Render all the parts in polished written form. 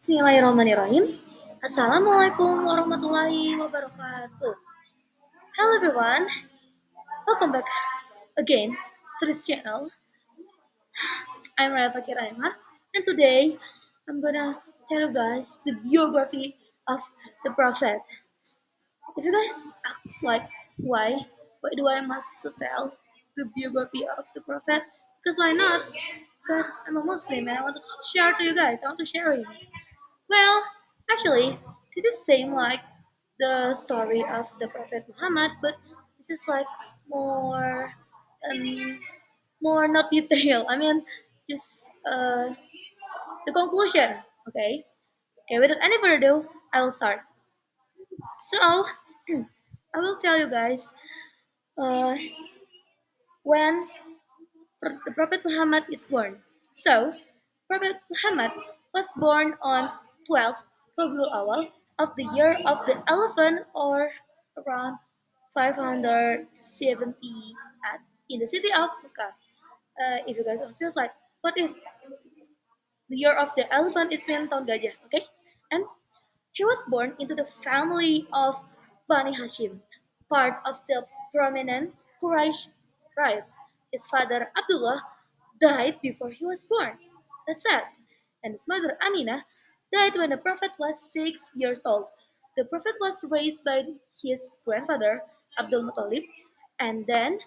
Bismillahirrahmanirrahim. Assalamualaikum warahmatullahi wabarakatuh. Hello everyone, welcome back again to this channel. I'm Raya Fakir Aymar, and today I'm gonna tell you guys the biography of the Prophet. If you guys ask like why do I must tell the biography of the Prophet? Because why not? Because I'm a Muslim and I want to share to you guys. I want to share it. Well, actually, this is same like the story of the Prophet Muhammad, but this is like more um, more not detail. I mean, just the conclusion. Okay. Okay. Without any further ado, I will start. So, I will tell you guys uh, when the Prophet Muhammad is born. So, Prophet Muhammad was born on 12th Rabiul Awal of the year of the elephant or around 570 at in the city of Mecca. If you guys are confused, like what is the year of the elephant? Is mean tahun gajah, okay? And he was born into the family of Bani Hashim, part of the prominent Quraysh tribe. His father Abdullah died before he was born. That's sad. And his mother Aminah died when the Prophet was 6 years old. The Prophet was raised by his grandfather Abdul Muttalib and then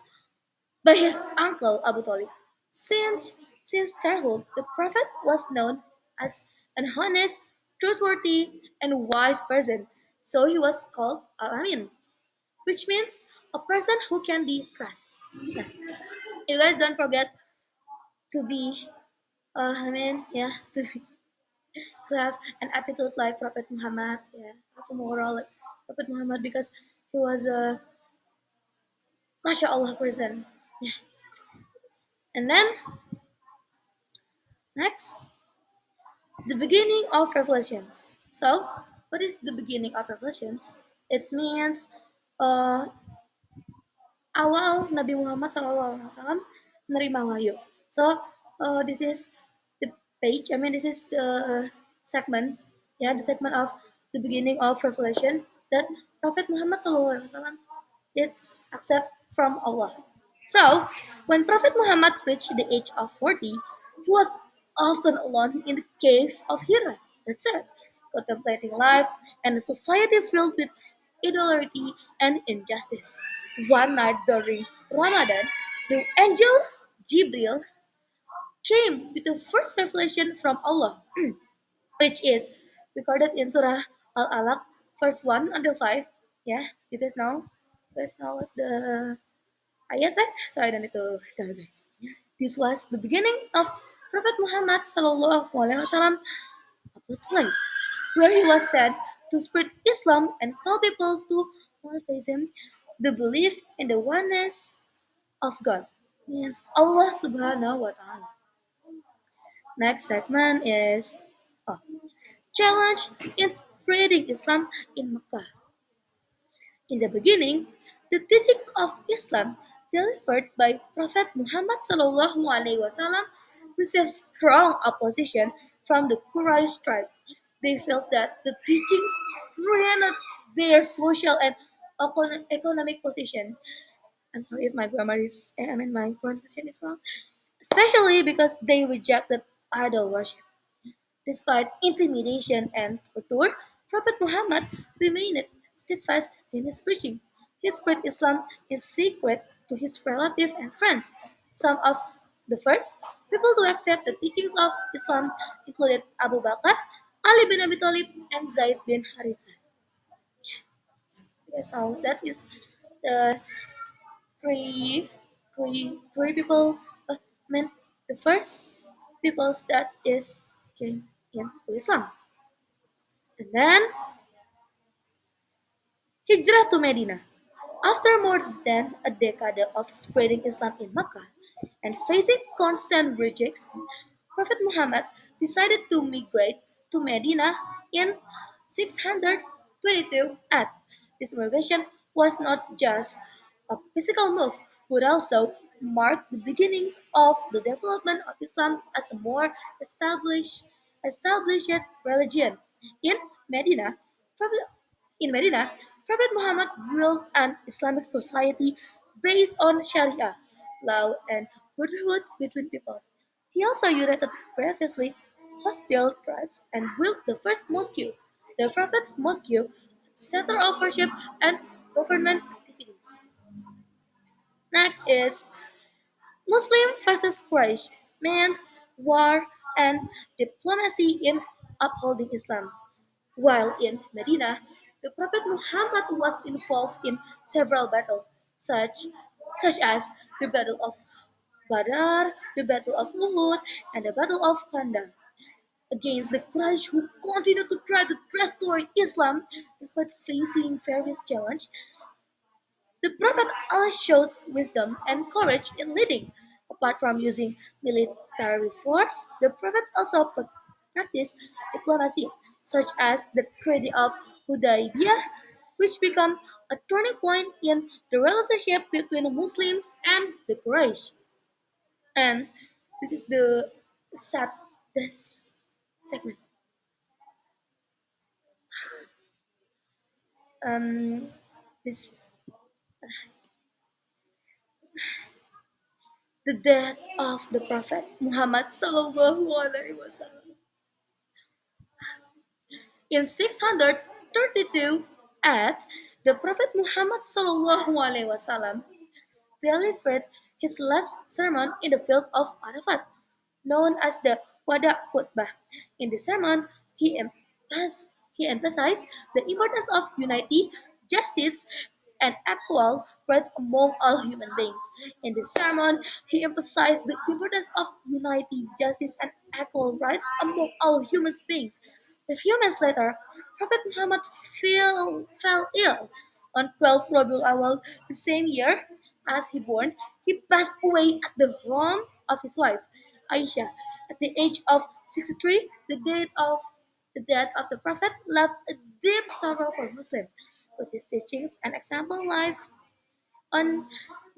by his uncle Abu Talib. Since childhood, the Prophet was known as an honest, trustworthy, and wise person, so he was called Al-Amin, which means a person who can be trusted. Nah, you guys don't forget to be, yeah, to have an attitude like Prophet Muhammad, yeah, have a moral like Prophet Muhammad because he was a Masha Allah person. Yeah. And then next, the beginning of Revelations. So, what is the beginning of Revelations? It means uh, awal Nabi Muhammad SAW menerima wahyu. So, this is the page. I mean, this is the segment. Yeah, the segment of the beginning of Revelation that Prophet Muhammad SAW did accept from Allah. So, when Prophet Muhammad reached the age of 40, he was often alone in the cave of Hira. That's it, contemplating life and a society filled with idolatry and injustice. One night during Ramadan, the angel Jibril came with the first revelation from Allah, which is recorded in Surah Al-Alaq, verse 1 until 5. Yeah, you guys know? You guys know what the ayat, right? So I don't need to tell you guys. This was the beginning of Prophet Muhammad Sallallahu Alaihi Wasallam apostolate, where he was sent to spread Islam and call people to monotheism, the belief in the oneness of God, means Allah Subhanahu wa Taala. Next segment is oh, challenge in spreading Islam in Mecca. In the beginning, the teachings of Islam delivered by Prophet Muhammad SAW received strong opposition from the Quraysh tribe. They felt that the teachings threatened their social and economic position. I'm sorry if my grammar is, I mean my pronunciation is wrong. Especially because they rejected idol worship. Despite intimidation and torture, Prophet Muhammad remained steadfast in his preaching. He spread Islam in secret to his relatives and friends. Some of the first people to accept the teachings of Islam included Abu Bakr, Ali bin Abi Thalib, and Zaid bin Haritha. So that is the three, three people. Meant the first peoples that is came into Islam. And then Hijrah to Medina. After more than a decade of spreading Islam in Mecca and facing constant rejection, Prophet Muhammad decided to migrate to Medina in 622 AD. This migration was not just a physical move, but also marked the beginnings of the development of Islam as a more established established religion. In Medina, Prophet, in Medina, Prophet Muhammad built an Islamic society based on Sharia law and brotherhood between people. He also united previously hostile tribes and built the first mosque, the Prophet's Mosque, the center of worship and government activities. Next is Muslim versus Quraysh meant war and diplomacy in upholding Islam. While in Medina, the Prophet Muhammad was involved in several battles, such as the Battle of Badr, the Battle of Uhud, and the Battle of Khandaq against the Quraysh who continued to try to destroy Islam despite facing various challenges. The Prophet always shows wisdom and courage in leading. Apart from using military force, the Prophet also practiced diplomacy, such as the Treaty of Hudaybiyah, which became a turning point in the relationship between the Muslims and the Quraysh. And this is the saddest segment. Um, this the death of the Prophet Muhammad Sallallahu Alaihi Wasallam. In 632 at the Prophet Muhammad Sallallahu Alaihi Wasallam delivered his last sermon in the field of Arafat, known as the Wada Khutbah. In the sermon, he emphasized the importance of unity, justice, and equal rights among all human beings. In the sermon, he emphasized the importance of unity, justice, and equal rights among all human beings. A few months later, Prophet Muhammad fell ill. On 12 Rabiul Awal the same year as he born, he passed away at the home of his wife, Aisha, at the age of 63. The death of the Prophet left a deep sorrow for Muslims, with his teachings and example life on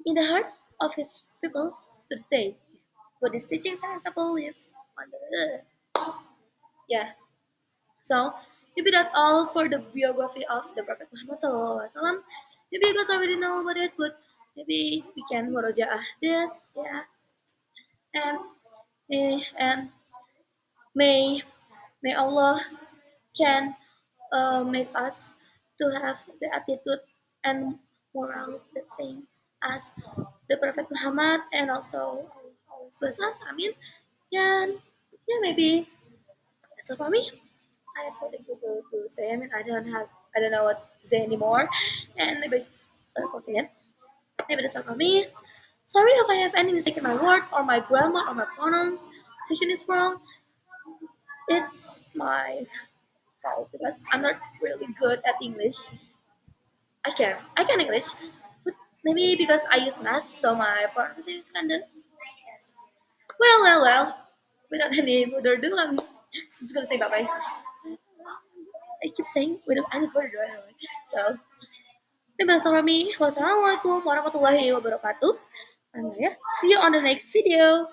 in the hearts of his peoples to this day. With his teachings and example live on the yeah. So maybe that's all for the biography of the Prophet Muhammad SAW. Maybe you guys already know about it, but maybe we can murojaah this, yeah. And may may Allah can make us to have the attitude and moral the same as the Prophet Muhammad, and also always bless us. I mean, yeah, yeah, maybe that's all for me. I have nothing to say. I mean, I don't know what to say anymore, and maybe just continue. Maybe that's all for me. Sorry if I have any mistake in my words or my grammar or my pronunciation is wrong. It's my fault because I'm not really good at English. I can English, but maybe because I use math, so my pronunciation is kind of well. Without any further ado, I'm just gonna say bye bye. I keep saying without any further ado anyway. So, terima kasih from me. Wassalamualaikum warahmatullahi wabarakatuh. And yeah, see you on the next video.